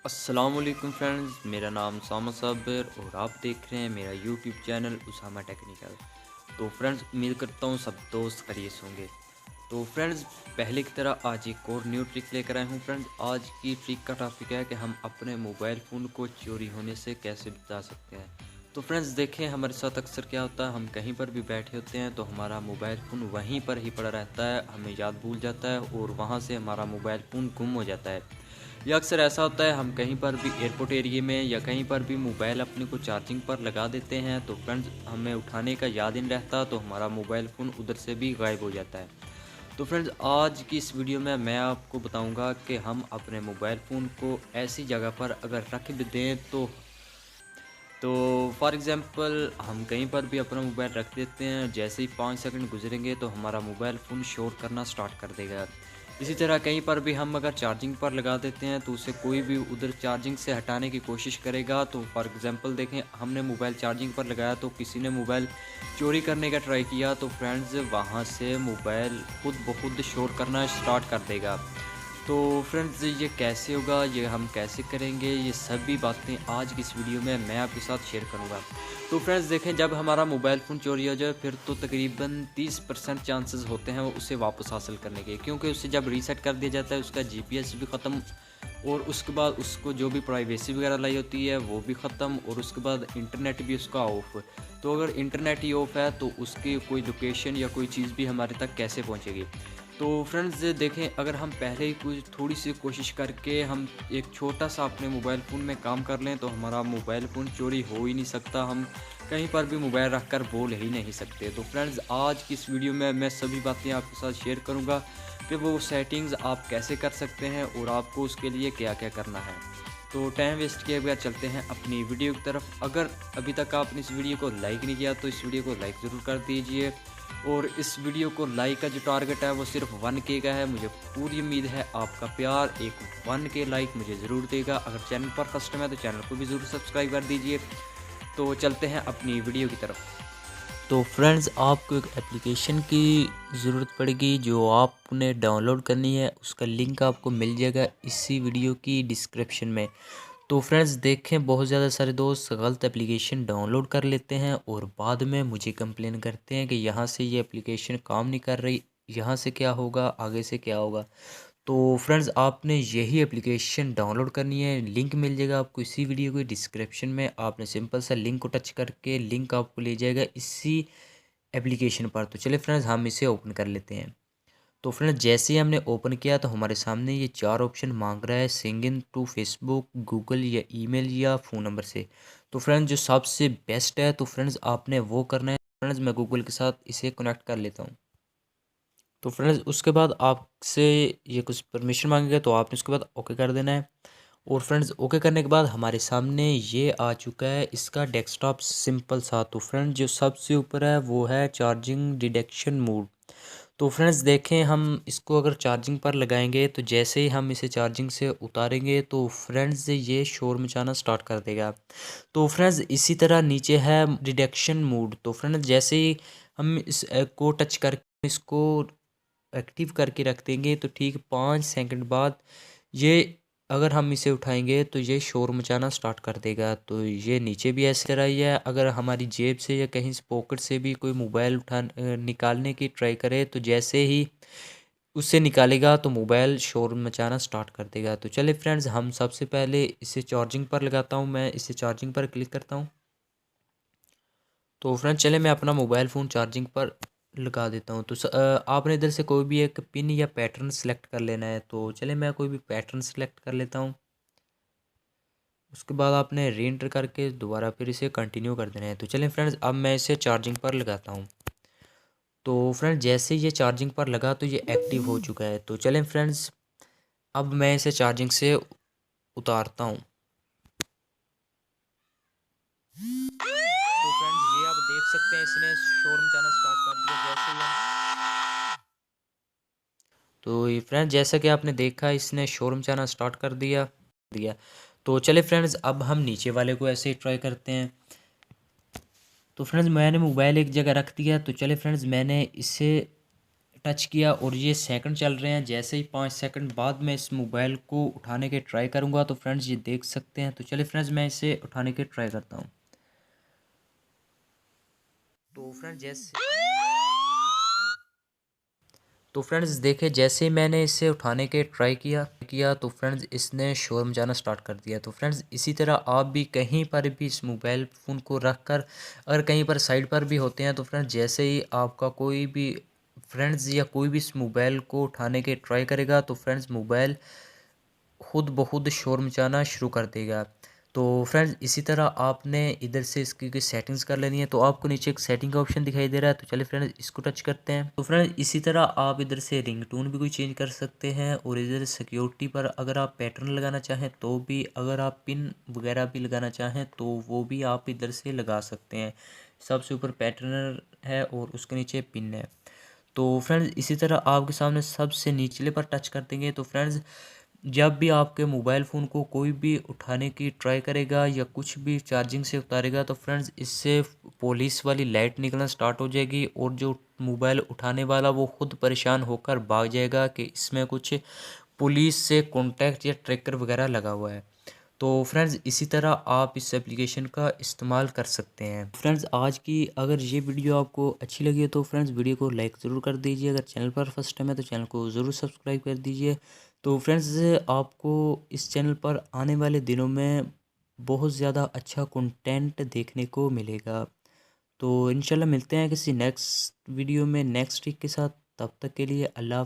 अस्सलामुअलैकुम फ्रेंड्स, मेरा नाम सामा साबिर और आप देख रहे हैं मेरा यूट्यूब चैनल उसामा टेक्निकल। तो फ्रेंड्स, उम्मीद करता हूँ सब दोस्त खैरियत होंगे। तो फ्रेंड्स, पहले की तरह आज एक और न्यू ट्रिक लेकर आया हूँ। फ्रेंड्स, आज की ट्रिक का टॉपिक है कि हम अपने मोबाइल फ़ोन को चोरी होने से कैसे बचा सकते हैं। तो फ्रेंड्स देखें, हमारे साथ अक्सर क्या होता है, हम कहीं पर भी बैठे होते हैं तो हमारा मोबाइल फ़ोन वहीं पर ही पड़ा रहता है, हमें याद भूल जाता है और वहाँ से हमारा मोबाइल फ़ोन गुम हो जाता है। या अक्सर ऐसा होता है, हम कहीं पर भी एयरपोर्ट एरिया में या कहीं पर भी मोबाइल अपने को चार्जिंग पर लगा देते हैं तो फ्रेंड्स हमें उठाने का याद ही नहीं रहता, तो हमारा मोबाइल फ़ोन उधर से भी गायब हो जाता है। तो फ्रेंड्स, आज की इस वीडियो में मैं आपको बताऊंगा कि हम अपने मोबाइल फ़ोन को ऐसी जगह पर अगर रख भी दें तो फॉर एग्ज़ाम्पल हम कहीं पर भी अपना मोबाइल रख देते हैं, जैसे ही 5 सेकंड गुजरेंगे तो हमारा मोबाइल फ़ोन शोर करना स्टार्ट कर देगा। इसी तरह कहीं पर भी हम अगर चार्जिंग पर लगा देते हैं तो उसे कोई भी उधर चार्जिंग से हटाने की कोशिश करेगा। तो फॉर एग्ज़ाम्पल देखें, हमने मोबाइल चार्जिंग पर लगाया तो किसी ने मोबाइल चोरी करने का ट्राई किया तो फ्रेंड्स वहाँ से मोबाइल खुद ब खुद शोर करना स्टार्ट कर देगा। तो फ्रेंड्स, ये कैसे होगा, ये हम कैसे करेंगे, ये सभी बातें आज की इस वीडियो में मैं आपके साथ शेयर करूंगा। तो फ्रेंड्स देखें, जब हमारा मोबाइल फ़ोन चोरी हो जाए फिर तो तकरीबन 30% चांसेस होते हैं वो उसे वापस हासिल करने के, क्योंकि उसे जब रीसेट कर दिया जाता है उसका जीपीएस भी ख़त्म और उसके बाद उसको जो भी प्राइवेसी वगैरह लाई होती है वो भी ख़त्म और उसके बाद इंटरनेट भी उसका ऑफ। तो अगर इंटरनेट ही ऑफ है तो उसकी कोई लोकेशन या कोई चीज़ भी हमारे तक कैसे पहुंचेगी। तो फ्रेंड्स देखें, अगर हम पहले ही कुछ थोड़ी सी कोशिश करके हम एक छोटा सा अपने मोबाइल फ़ोन में काम कर लें तो हमारा मोबाइल फ़ोन चोरी हो ही नहीं सकता, हम कहीं पर भी मोबाइल रख कर बोल ही नहीं सकते। तो फ्रेंड्स, आज की इस वीडियो में मैं सभी बातें आपके साथ शेयर करूंगा कि वो सेटिंग्स आप कैसे कर सकते हैं और आपको उसके लिए क्या क्या करना है। तो टाइम वेस्ट किए बगैर चलते हैं अपनी वीडियो की तरफ। अगर अभी तक आपने इस वीडियो को लाइक नहीं किया तो इस वीडियो को लाइक ज़रूर कर दीजिए और इस वीडियो को लाइक का जो टारगेट है वो सिर्फ 1K का है। मुझे पूरी उम्मीद है आपका प्यार एक 1K लाइक मुझे ज़रूर देगा। अगर चैनल पर फर्स्ट टाइम है तो चैनल को भी ज़रूर सब्सक्राइब कर दीजिए। तो चलते हैं अपनी वीडियो की तरफ। तो फ्रेंड्स, आपको एक एप्लीकेशन की ज़रूरत पड़ेगी जो आपने डाउनलोड करनी है, उसका लिंक आपको मिल जाएगा इसी वीडियो की डिस्क्रिप्शन में। तो फ्रेंड्स देखें, बहुत ज़्यादा सारे दोस्त गलत एप्लीकेशन डाउनलोड कर लेते हैं और बाद में मुझे कंप्लेन करते हैं कि यहाँ से ये एप्लीकेशन काम नहीं कर रही, यहाँ से क्या होगा, आगे से क्या होगा। तो फ्रेंड्स, आपने यही एप्लीकेशन डाउनलोड करनी है, लिंक मिल जाएगा आपको इसी वीडियो के डिस्क्रिप्शन में। आपने सिंपल सा लिंक को टच करके लिंक आपको ले जाएगा इसी एप्लीकेशन पर। तो चलिए फ्रेंड्स, हम इसे ओपन कर लेते हैं। तो फ्रेंड्स, जैसे ही हमने ओपन किया तो हमारे सामने ये 4 ऑप्शन मांग रहा है, सिंग इन टू फेसबुक, गूगल या ईमेल या फ़ोन नंबर से। तो फ्रेंड्स, जो सबसे बेस्ट है तो फ्रेंड्स आपने वो करना है। फ्रेंड्स, मैं गूगल के साथ इसे कनेक्ट कर लेता हूँ। तो फ्रेंड्स, उसके बाद आपसे ये कुछ परमिशन मांगेगा तो आपने उसके बाद ओके कर देना है। और फ्रेंड्स, ओके करने के बाद हमारे सामने ये आ चुका है इसका डेस्कटॉप सिंपल सा। तो फ्रेंड्स, जो सबसे ऊपर है वो है चार्जिंग डिडक्शन मोड। तो फ्रेंड्स देखें, हम इसको अगर चार्जिंग पर लगाएंगे तो जैसे ही हम इसे चार्जिंग से उतारेंगे तो फ्रेंड्स ये शोर मचाना स्टार्ट कर देगा। तो फ्रेंड्स, इसी तरह नीचे है डिडक्शन मोड। तो फ्रेंड्स, जैसे ही हम इस को टच करके इसको एक्टिव करके रख देंगे तो ठीक 5 सेकंड बाद ये, अगर हम इसे उठाएंगे तो ये शोर मचाना स्टार्ट कर देगा। तो ये नीचे भी ऐसे तरह ही है। अगर हमारी जेब से या कहीं से पॉकेट से भी कोई मोबाइल निकालने की ट्राई करे तो जैसे ही उससे निकालेगा तो मोबाइल शोर मचाना स्टार्ट कर देगा। तो चलिए फ्रेंड्स, हम सबसे पहले इसे चार्जिंग पर लगाता हूँ। मैं इसे चार्जिंग पर क्लिक करता हूँ। तो फ्रेंड्स चले, मैं अपना मोबाइल फ़ोन चार्जिंग पर लगा देता हूँ। तो आपने इधर से कोई भी एक पिन या पैटर्न सेलेक्ट कर लेना है। तो चले, मैं कोई भी पैटर्न सेलेक्ट कर लेता हूँ। उसके बाद आपने री एंटर करके दोबारा फिर इसे कंटिन्यू कर देना है। तो चलें फ्रेंड्स, अब मैं इसे चार्जिंग पर लगाता हूँ। तो फ्रेंड्स, जैसे ये चार्जिंग पर लगा तो ये एक्टिव हो चुका है। तो चलें फ्रेंड्स, अब मैं इसे चार्जिंग से उतारता हूँ। तो फ्रेंड्स, ये आप देख सकते हैं इसने शोर मचाना स्टार्ट कर दिया जैसे ही हम। तो ये फ्रेंड्स, जैसा कि आपने देखा इसने शोर मचाना स्टार्ट कर दिया। तो चले फ्रेंड्स, अब हम नीचे वाले को ऐसे ही ट्राई करते हैं। तो फ्रेंड्स, मैंने मोबाइल एक जगह रख दिया। तो चले फ्रेंड्स, मैंने इसे टच किया और ये सेकंड चल रहे हैं। जैसे ही 5 सेकंड बाद मैं इस मोबाइल को उठाने के ट्राई करूँगा तो फ्रेंड्स ये देख सकते हैं। तो चलिए फ्रेंड्स मैं इसे उठाने के ट्राई करता हूँ। तो फ्रेंड्स देखे जैसे ही मैंने इसे उठाने के ट्राई किया तो फ्रेंड्स इसने शोर मचाना स्टार्ट कर दिया। तो फ्रेंड्स इसी तरह आप भी कहीं पर भी इस मोबाइल फ़ोन को रख कर अगर कहीं पर साइड पर भी होते हैं तो फ्रेंड्स जैसे ही आपका कोई भी फ्रेंड्स या कोई भी इस मोबाइल को उठाने के ट्राई करेगा तो फ्रेंड्स मोबाइल खुद ब खुद शोर मचाना शुरू कर देगा। तो फ्रेंड्स इसी तरह आपने इधर से इसकी की सेटिंग्स कर लेनी है। तो आपको नीचे एक सेटिंग का ऑप्शन दिखाई दे रहा है, तो चलिए फ्रेंड्स इसको टच करते हैं। तो फ्रेंड्स इसी तरह आप इधर से रिंगटोन भी कोई चेंज कर सकते हैं और इधर सिक्योरिटी पर अगर आप पैटर्न लगाना चाहें तो भी, अगर आप पिन वगैरह भी लगाना चाहें तो वो भी आप इधर से लगा सकते हैं। सबसे ऊपर पैटर्न है और उसके नीचे पिन है। तो फ्रेंड्स इसी तरह आपके सामने सबसे निचले पर टच कर देंगे तो फ्रेंड्स जब भी आपके मोबाइल फ़ोन को कोई भी उठाने की ट्राई करेगा या कुछ भी चार्जिंग से उतारेगा तो फ्रेंड्स इससे पुलिस वाली लाइट निकलना स्टार्ट हो जाएगी और जो मोबाइल उठाने वाला वो खुद परेशान होकर भाग जाएगा कि इसमें कुछ पुलिस से कॉन्टैक्ट या ट्रैकर वगैरह लगा हुआ है। तो फ्रेंड्स इसी तरह आप इस एप्लीकेशन का इस्तेमाल कर सकते हैं। फ्रेंड्स आज की अगर ये वीडियो आपको अच्छी लगी है तो फ्रेंड्स वीडियो को लाइक ज़रूर कर दीजिए। अगर चैनल पर फर्स्ट टाइम है तो चैनल को ज़रूर सब्सक्राइब कर दीजिए। तो फ्रेंड्स आपको इस चैनल पर आने वाले दिनों में बहुत ज़्यादा अच्छा कंटेंट देखने को मिलेगा। तो इंशाल्लाह मिलते हैं किसी नेक्स्ट वीडियो में नेक्स्ट वीक के साथ। तब तक के लिए अल्लाह।